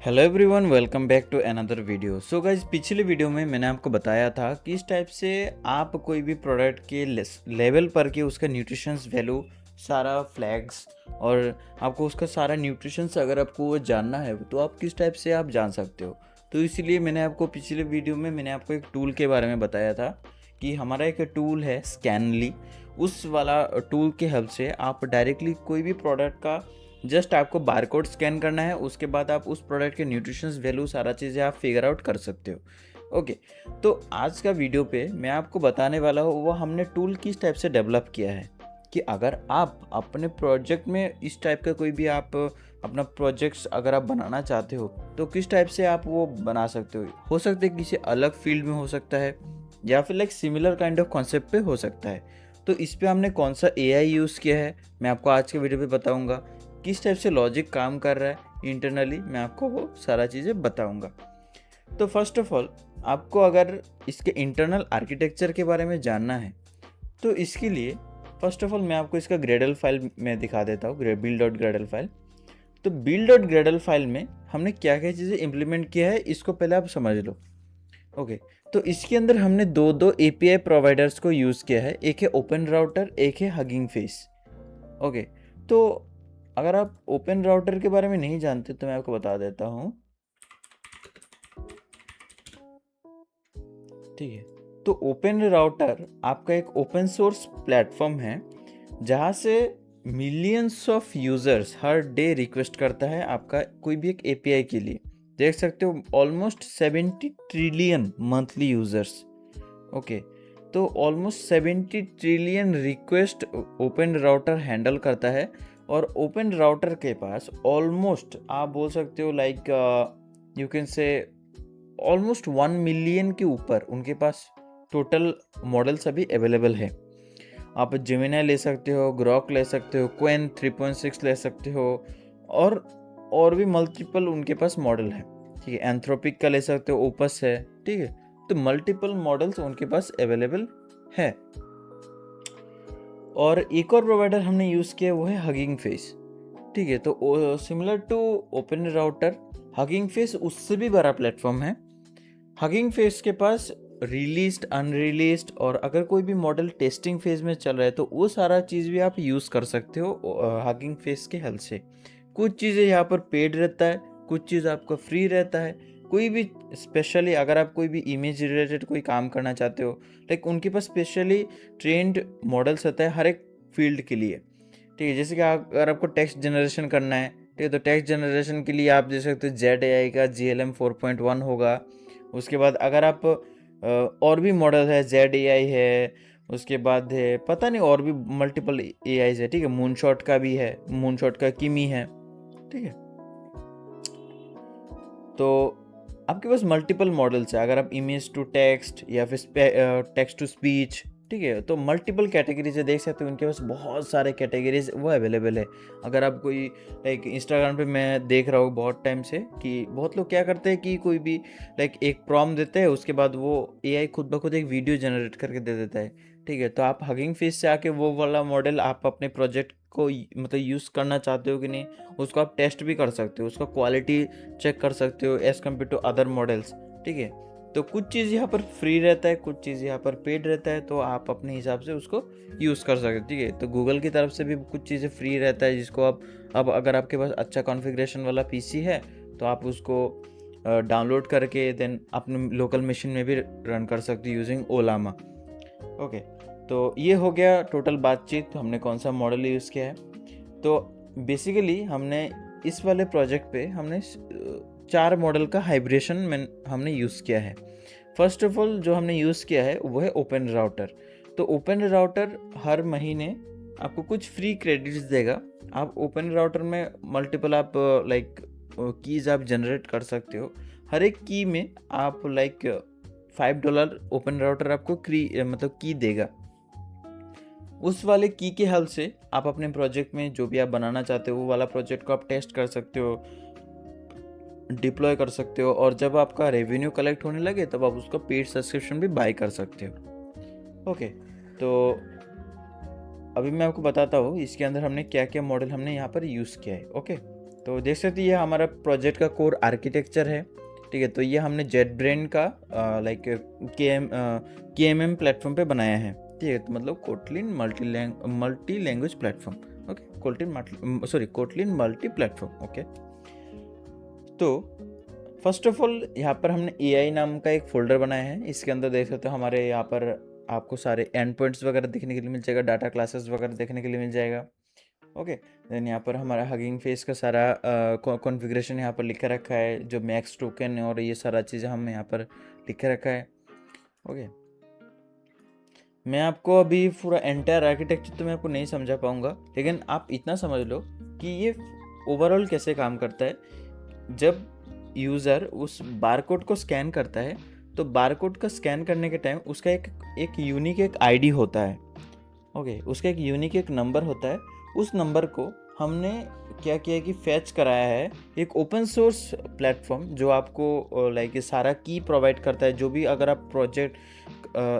Hello everyone, welcome back to another video. So guys, पिछले video में मैंने आपको बताया था कि इस टाइप से आप कोई भी प्रोडक्ट के लेवल पर के उसका न्यूट्रिशंस वैल्यू सारा फ्लैग्स और आपको उसका सारा न्यूट्रिशंस अगर आपको वो जानना है तो आप किस टाइप से आप जान सकते हो। तो इसलिए मैंने आपको पिछले वीडियो में मैंने आपको एक टूल के बारे में बताया था कि हमारा एक टूल है स्कैनली। उस वाला टूल के हेल्प से आप डायरेक्टली कोई भी प्रोडक्ट का जस्ट आपको बारकोड स्कैन करना है, उसके बाद आप उस प्रोडक्ट के न्यूट्रिशंस वैल्यू सारा चीज़ें आप फिगर आउट कर सकते हो। ओके, तो आज का वीडियो पे मैं आपको बताने वाला हूँ वो हमने टूल किस टाइप से डेवलप किया है कि अगर आप अपने प्रोजेक्ट में इस टाइप का कोई भी आप अपना प्रोजेक्ट्स अगर आप बनाना चाहते हो तो किस टाइप से आप वो बना सकते हो सकता है किसी अलग फील्ड में हो सकता है या फिर like similar kind of concept पे हो सकता है। तो इस पे हमने कौन सा एआई यूज़ किया है मैं आपको आज के वीडियो पे बताऊंगा। किस टाइप से लॉजिक काम कर रहा है इंटरनली मैं आपको वो सारा चीज़ें बताऊंगा। तो फर्स्ट ऑफ ऑल आपको अगर इसके इंटरनल आर्किटेक्चर के बारे में जानना है तो इसके लिए फर्स्ट ऑफ ऑल मैं आपको इसका ग्रेडल फाइल में दिखा देता हूँ, बिल्ड डॉट ग्रेडल फाइल। तो बिल्ड डॉट ग्रेडल फाइल में हमने क्या क्या चीज़ें इंप्लीमेंट किया है इसको पहले आप समझ लो। ओके, तो इसके अंदर हमने दो एपीआई प्रोवाइडर्स को यूज़ किया है, एक है ओपन राउटर, एक है हगिंग फेस। ओके, तो अगर आप ओपन राउटर के बारे में नहीं जानते तो मैं आपको बता देता हूँ। ठीक है, तो ओपन राउटर आपका एक ओपन सोर्स प्लेटफॉर्म है जहाँ से millions of users her day request करता है आपका कोई भी एक एपीआई के लिए। देख सकते हो almost 70 trillion monthly users. Okay, तो almost 70 trillion request OpenRouter handle करता है और ओपन राउटर के पास ऑलमोस्ट आप बोल सकते हो like you can say almost 1 million के ऊपर उनके पास टोटल मॉडल्स अभी अवेलेबल है। आप जेमिनी ले सकते हो, ग्रॉक ले सकते हो, क्वेन 3.6 ले सकते हो और भी मल्टीपल उनके पास मॉडल है। ठीक है, एंथ्रोपिक का ले सकते हो, ओपस है। ठीक है, तो मल्टीपल मॉडल्स उनके पास अवेलेबल है। और एक और प्रोवाइडर हमने यूज़ किया वो है हगिंग फेस। ठीक है, तो similar to open router hugging face उससे भी बड़ा प्लेटफॉर्म है। हगिंग फेस के पास रिलीज्ड, अनरिलीज्ड और अगर कोई भी मॉडल टेस्टिंग फेज में चल रहा है तो वो सारा चीज़ भी आप यूज़ कर सकते हो हगिंग फेस के हेल्प से। कुछ चीज़ें यहाँ पर पेड रहता है, कुछ चीज़ आपका फ्री रहता है। कोई भी स्पेशली अगर आप कोई भी इमेज रिलेटेड कोई काम करना चाहते हो लाइक उनके पास स्पेशली ट्रेंड मॉडल्स होता है हर एक फील्ड के लिए। ठीक है, जैसे कि अगर आपको टेक्स्ट जनरेशन करना है, ठीक है, तो टेक्स्ट जनरेशन के लिए आप दे सकते हो जेड ए का GLM 4.1 होगा। उसके बाद अगर आप और भी मॉडल है, जेड AI है, उसके बाद है पता नहीं और भी मल्टीपल AIs है। ठीक है, मूनशॉट का भी है, मूनशॉट का किमी है। ठीक है, तो आपके पास मल्टीपल मॉडल्स है। अगर आप इमेज टू टेक्स्ट या फिर टेक्स्ट टू स्पीच, ठीक है, तो मल्टीपल कैटेगरीज है, देख सकते हो उनके पास बहुत सारे कैटेगरीज वो अवेलेबल है। अगर आप कोई लाइक इंस्टाग्राम पे मैं देख रहा हूँ बहुत टाइम से कि बहुत लोग क्या करते हैं कि कोई भी लाइक एक प्रॉम्प्ट देते हैं, उसके बाद वो AI खुद ब खुद एक वीडियो जनरेट करके दे देता है। ठीक है, तो आप हगिंग फेस से आके वो वाला मॉडल आप अपने प्रोजेक्ट को मतलब यूज़ करना चाहते हो कि नहीं, उसको आप टेस्ट भी कर सकते हो, उसका क्वालिटी चेक कर सकते हो as compare to other models. ठीक है, तो कुछ चीज़ यहाँ पर फ्री रहता है, कुछ चीज़ यहाँ पर पेड रहता है, तो आप अपने हिसाब से उसको यूज़ कर सकते हो। ठीक है, तो गूगल की तरफ से भी कुछ चीज़ें फ्री रहता है जिसको आप अब अगर आपके पास अच्छा कॉन्फ़िगरेशन वाला PC है तो आप उसको डाउनलोड करके देन अपने लोकल मशीन में भी रन कर सकते हो यूजिंग ओलामा। ओके, तो ये हो गया टोटल बातचीत, तो हमने कौन सा मॉडल यूज़ किया है। तो बेसिकली हमने इस वाले प्रोजेक्ट पे हमने 4 मॉडल का हाइब्रिडेशन में हमने यूज़ किया है। फर्स्ट ऑफ ऑल जो हमने यूज़ किया है वो है ओपन राउटर। तो ओपन राउटर हर महीने आपको कुछ फ्री क्रेडिट्स देगा। आप ओपन राउटर में मल्टीपल आप लाइक कीज़ आप जनरेट कर सकते हो। हर एक की में आप लाइक $5 ओपन राउटर आपको मतलब की देगा। उस वाले की के हेल्प से आप अपने प्रोजेक्ट में जो भी आप बनाना चाहते हो वो वाला प्रोजेक्ट को आप टेस्ट कर सकते हो, डिप्लॉय कर सकते हो और जब आपका रेवेन्यू कलेक्ट होने लगे तब आप उसका पेड सब्सक्रिप्शन भी बाय कर सकते हो। ओके, तो अभी मैं आपको बताता हूँ इसके अंदर हमने क्या क्या मॉडल हमने यहाँ पर यूज़ किया है। ओके, तो देख सकते हैं ये हमारा प्रोजेक्ट का कोर आर्किटेक्चर है, ठीक है। तो ये हमने जेट ब्रेन का लाइक KMM प्लेटफॉर्म पे बनाया है, ठीक है। तो मतलब Kotlin multi language platform, okay, Kotlin multi platform, okay. तो फर्स्ट ऑफ ऑल यहाँ पर हमने AI नाम का एक फोल्डर बनाया है। इसके अंदर देख सकते हो हमारे यहाँ पर आपको सारे एंड पॉइंट्स वगैरह देखने के लिए मिल जाएगा, डाटा क्लासेस वगैरह देखने के लिए मिल जाएगा, ओके। देन यहाँ पर हमारा हगिंग फेस का सारा कॉन्फ़िगरेशन यहाँ पर लिखा रखा है, जो मैक्स टोकन और ये सारा चीज़ें हम यहाँ पर लिखा रखा है, ओके। मैं आपको अभी पूरा एंटायर आर्किटेक्चर तो मैं आपको नहीं समझा पाऊँगा, लेकिन आप इतना समझ लो कि ये ओवरऑल कैसे काम करता है। जब यूज़र उस बारकोड को स्कैन करता है, तो बारकोड का स्कैन करने के टाइम उसका एक यूनिक एक आईडी होता है, ओके। उसका एक यूनिक एक नंबर होता है। उस नंबर को हमने क्या किया कि फैच कराया है एक ओपन सोर्स प्लेटफॉर्म, जो आपको लाइक सारा की प्रोवाइड करता है। जो भी अगर आप प्रोजेक्ट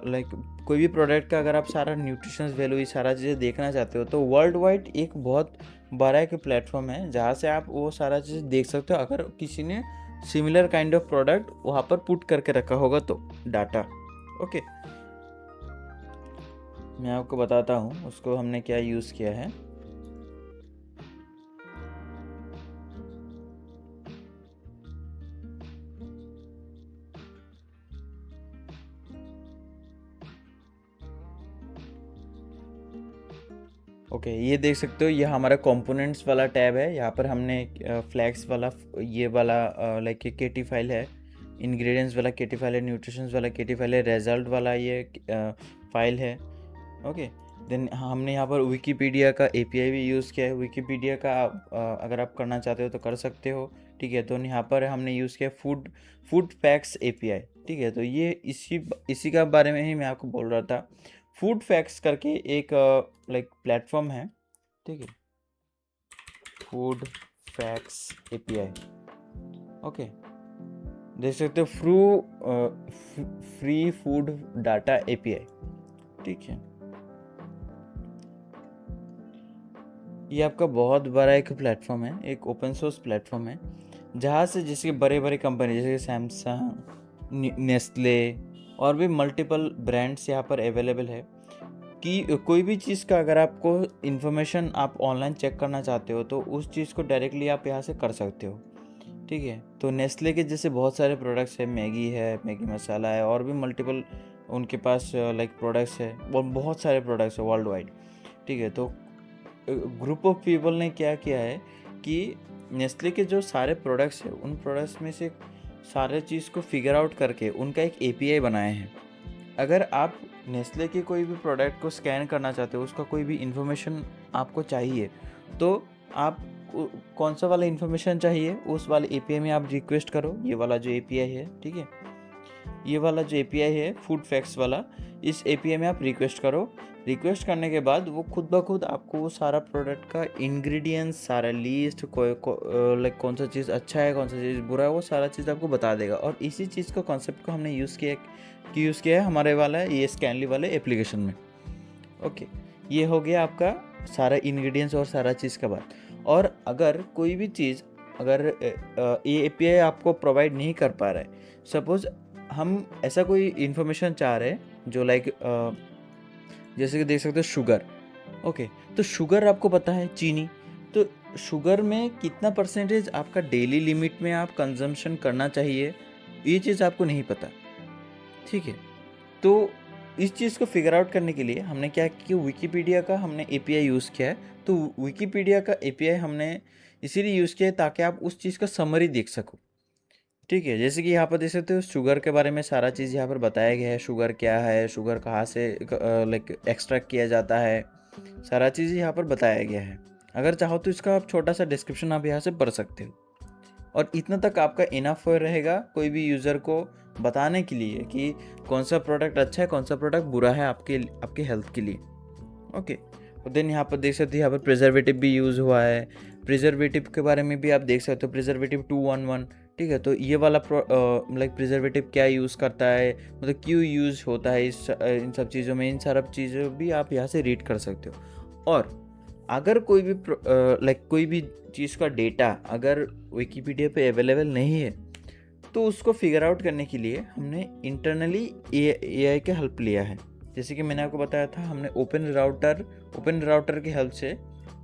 लाइक कोई भी प्रोडक्ट का अगर आप सारा न्यूट्रिशंस वैल्यू ये सारा चीज़ें देखना चाहते हो, तो वर्ल्ड वाइड एक बहुत बड़ा एक प्लेटफॉर्म है जहाँ से आप वो सारा चीज़ देख सकते हो। अगर किसी ने सिमिलर काइंड ऑफ प्रोडक्ट वहाँ पर पुट करके रखा होगा तो डाटा, ओके। मैं आपको बताता हूँ उसको हमने क्या यूज़ किया है। ओके, ये देख सकते हो ये हमारा कंपोनेंट्स वाला टैब है। यहाँ पर हमने फ्लैक्स वाला ये वाला लाइक केटी फाइल है, इंग्रेडिएंट्स वाला केटी फाइल है, न्यूट्रिशंस वाला केटी फाइल है, रिजल्ट वाला ये फाइल है, ओके। देन हमने यहाँ पर विकीपीडिया का API भी यूज़ किया है। विकीपीडिया का अगर आप करना चाहते हो तो कर सकते हो, ठीक है। तो यहाँ पर हमने यूज़ किया फूड फैक्ट्स API, ठीक है। तो ये इसी का बारे में ही मैं आपको बोल रहा था। फूड फैक्ट्स करके एक लाइक प्लेटफॉर्म है, ठीक है, फूड फैक्ट्स API, ओके। देख सकते हो फ्री फूड डाटा API, ठीक है। ये आपका बहुत बड़ा एक प्लेटफॉर्म है, एक ओपन सोर्स प्लेटफॉर्म है, जहाँ से जैसे बड़े बड़े कंपनी जैसे सैमसंग, नेस्ले और भी मल्टीपल ब्रांड्स यहाँ पर अवेलेबल है। कि कोई भी चीज़ का अगर आपको इन्फॉर्मेशन आप ऑनलाइन चेक करना चाहते हो, तो उस चीज़ को डायरेक्टली आप यहाँ से कर सकते हो, ठीक है। तो नेस्ले के जैसे बहुत सारे प्रोडक्ट्स है, मैगी मसाला है, और भी मल्टीपल उनके पास लाइक प्रोडक्ट्स है, बहुत सारे प्रोडक्ट्स है वर्ल्ड वाइड, ठीक है। तो ग्रुप ऑफ पीपल ने क्या किया है कि नेस्ले के जो सारे प्रोडक्ट्स हैं, उन प्रोडक्ट्स में से सारे चीज़ को फिगर आउट करके उनका एक API बनाए हैं। अगर आप नेस्ले के कोई भी प्रोडक्ट को स्कैन करना चाहते हो, उसका कोई भी इन्फॉर्मेशन आपको चाहिए, तो आप कौन सा वाला इन्फॉर्मेशन चाहिए उस वाले API में आप रिक्वेस्ट करो। ये वाला जो API है, ठीक है, ये वाला जो API है फूड फैक्ट्स वाला, इस API में आप रिक्वेस्ट करो। रिक्वेस्ट करने के बाद वो खुद ब खुद आपको वो सारा प्रोडक्ट का इंग्रेडिएंट्स, सारा लिस्ट, लाइक कौन सा चीज़ अच्छा है, कौन सा चीज़ बुरा है, वो सारा चीज़ आपको बता देगा। और इसी चीज़ का कॉन्सेप्ट को हमने यूज़ किया है हमारे वाला ये स्कैनली वाले एप्लीकेशन में, ओके। ये हो गया आपका सारा इंग्रेडिएंट्स और सारा चीज़ का बात। और अगर कोई भी चीज़ अगर ये API आपको प्रोवाइड नहीं कर पा रहा है, सपोज़ हम ऐसा कोई इन्फॉर्मेशन चाह रहे हैं जो लाइक जैसे कि देख सकते हो शुगर, ओके। तो शुगर आपको पता है चीनी, तो शुगर में कितना परसेंटेज आपका डेली लिमिट में आप कंजम्पशन करना चाहिए, ये चीज़ आपको नहीं पता, ठीक है। तो इस चीज़ को फिगर आउट करने के लिए हमने क्या किया कि विकीपीडिया का हमने API यूज़ किया है। तो विकीपीडिया का API हमने इसीलिए यूज़ किया है ताकि आप उस चीज़ का समरी देख सको, ठीक है। जैसे कि यहाँ पर देख सकते हो शुगर के बारे में सारा चीज़ यहाँ पर बताया गया है। शुगर क्या है, शुगर कहाँ से लाइक एक्सट्रैक्ट किया जाता है, सारा चीज़ यहाँ पर बताया गया है। अगर चाहो तो इसका आप छोटा सा डिस्क्रिप्शन आप यहाँ से पढ़ सकते हो, और इतना तक आपका इनफ रहेगा कोई भी यूज़र को बताने के लिए कि कौन सा प्रोडक्ट अच्छा है, कौन सा प्रोडक्ट बुरा है आपके हेल्थ के लिए, ओके। और देन यहाँ पर देख सकते हो यहाँ पर प्रिजर्वेटिव भी यूज़ हुआ है। प्रिजर्वेटिव के बारे में भी आप देख सकते हो, प्रिजर्वेटिव 211, ठीक है। तो ये वाला लाइक प्रिजर्वेटिव क्या यूज़ करता है, मतलब क्यों यूज़ होता है इन सब चीज़ों में, इन सारी चीज़ों भी आप यहाँ से रीड कर सकते हो। और अगर कोई भी कोई भी चीज़ का डेटा अगर विकिपीडिया पे अवेलेबल नहीं है, तो उसको फिगर आउट करने के लिए हमने इंटरनली एआई का हेल्प लिया है। जैसे कि मैंने आपको बताया था, हमने ओपन राउटर की हेल्प से,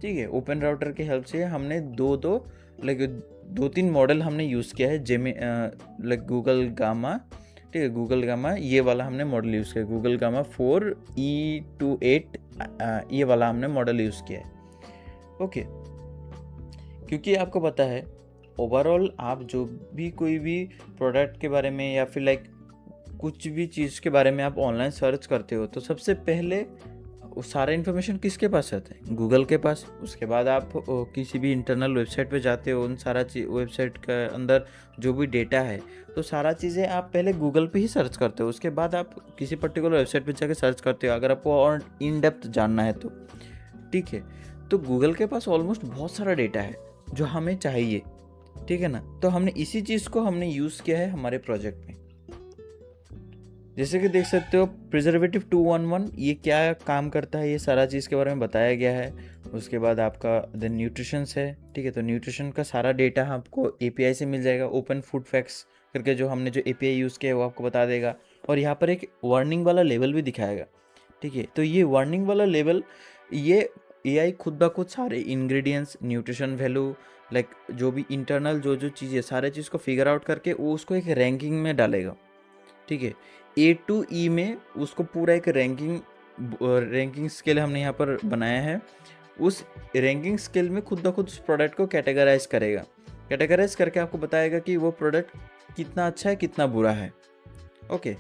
ठीक है, ओपन राउटर की हेल्प से हमने दो तीन मॉडल हमने यूज़ किया है, गूगल गामा, ठीक है, गूगल गामा ये वाला हमने मॉडल यूज़ किया है, गूगल गामा 4E28 ये वाला हमने मॉडल यूज़ किया है। ओके, क्योंकि आपको पता है ओवरऑल आप जो भी कोई भी प्रोडक्ट के बारे में या फिर कुछ भी चीज़ के बारे में आप ऑनलाइन सर्च करते हो, तो सबसे पहले वो सारा इन्फॉर्मेशन किसके पास आता है? गूगल के पास। उसके बाद आप किसी भी इंटरनल वेबसाइट पे जाते हो, उन सारा वेबसाइट के अंदर जो भी डेटा है, तो सारा चीज़ें आप पहले गूगल पे ही सर्च करते हो, उसके बाद आप किसी पर्टिकुलर वेबसाइट पे जाके सर्च करते हो अगर आपको और इन डेप्थ जानना है तो, ठीक है। तो गूगल के पास ऑलमोस्ट बहुत सारा डेटा है जो हमें चाहिए, ठीक है ना। तो हमने इसी चीज़ को हमने यूज़ किया है हमारे प्रोजेक्ट में। जैसे कि देख सकते हो प्रिजर्वेटिव 211 ये क्या काम करता है, ये सारा चीज़ के बारे में बताया गया है। उसके बाद आपका द न्यूट्रिशंस है, ठीक है, तो न्यूट्रिशन का सारा डेटा आपको एपीआई से मिल जाएगा। ओपन फूड फैक्ट्स करके जो हमने जो एपीआई यूज़ किया है वो आपको बता देगा, और यहाँ पर एक वार्निंग वाला लेवल भी दिखाएगा, ठीक है। तो ये वार्निंग वाला लेवल, ये एआई खुद ब खुद सारे इंग्रेडिएंट्स, न्यूट्रिशन वैल्यू, जो भी इंटरनल जो चीज़ें, सारे चीज़ को फिगर आउट करके वो उसको एक रैंकिंग में डालेगा, ठीक है। ए टू ई में उसको पूरा एक रैंकिंग स्केल हमने यहाँ पर बनाया है। उस रैंकिंग स्केल में खुद ब खुद उस प्रोडक्ट को कैटेगराइज करेगा, कैटेगराइज करके आपको बताएगा कि वो प्रोडक्ट कितना अच्छा है कितना बुरा है। ओके,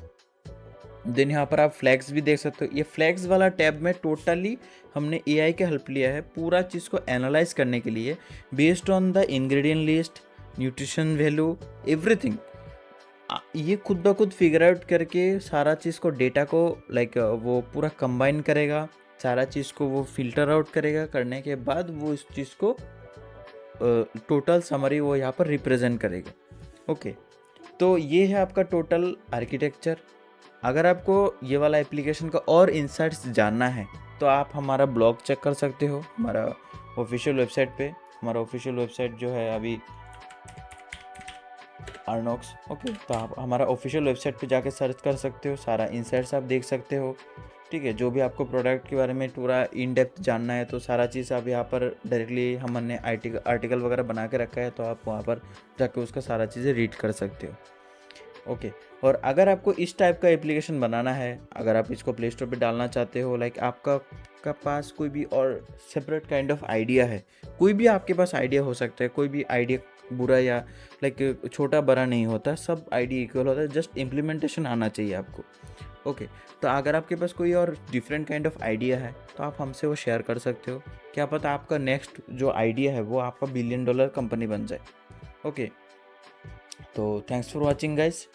देन यहाँ पर आप फ्लैग्स भी देख सकते हो। ये फ्लैग्स वाला टैब में टोटली हमने एआई का हेल्प लिया है पूरा चीज़ को एनालाइज करने के लिए, based on the ingredient list, nutrition value, everything. ये खुद ब खुद फिगर आउट करके सारा चीज़ को, डेटा को वो पूरा कंबाइन करेगा, सारा चीज़ को वो फिल्टर आउट करेगा, करने के बाद वो इस चीज़ को टोटल समरी वो यहाँ पर रिप्रेजेंट करेगा। ओके, तो ये है आपका टोटल आर्किटेक्चर। अगर आपको ये वाला एप्लीकेशन का और इंसाइट्स जानना है तो आप हमारा ब्लॉग चेक कर सकते हो हमारा ऑफिशियल वेबसाइट पे। हमारा ऑफिशियल वेबसाइट जो है अभी अर्नॉक्स। ओके, तो आप हमारा ऑफिशियल वेबसाइट पे जाके सर्च कर सकते हो, सारा इंसाइट्स आप देख सकते हो, ठीक है। जो भी आपको प्रोडक्ट के बारे में पूरा इन डेप्थ जानना है तो सारा चीज़ आप यहाँ पर डायरेक्टली हमने आर्टिकल वगैरह बना के रखा है, तो आप वहाँ पर जाके उसका सारा चीज़ें रीड कर सकते हो। ओके, और अगर आपको इस टाइप का एप्लीकेशन बनाना है, अगर आप इसको प्ले स्टोर पर डालना चाहते हो, आपका पास कोई भी और सेपरेट काइंड ऑफ आइडिया है, कोई भी आपके पास आइडिया हो सकता है, कोई भी आइडिया बुरा या छोटा बड़ा नहीं होता, सब आइडिया इक्वल होता है, जस्ट इम्प्लीमेंटेशन आना चाहिए आपको। ओके, तो अगर आपके पास कोई और डिफरेंट काइंड ऑफ आइडिया है तो आप हमसे वो शेयर कर सकते हो, क्या पता आपका नेक्स्ट जो आइडिया है वो आपका $1 बिलियन कंपनी बन जाए। ओके, तो थैंक्स फॉर वॉचिंग गाइस।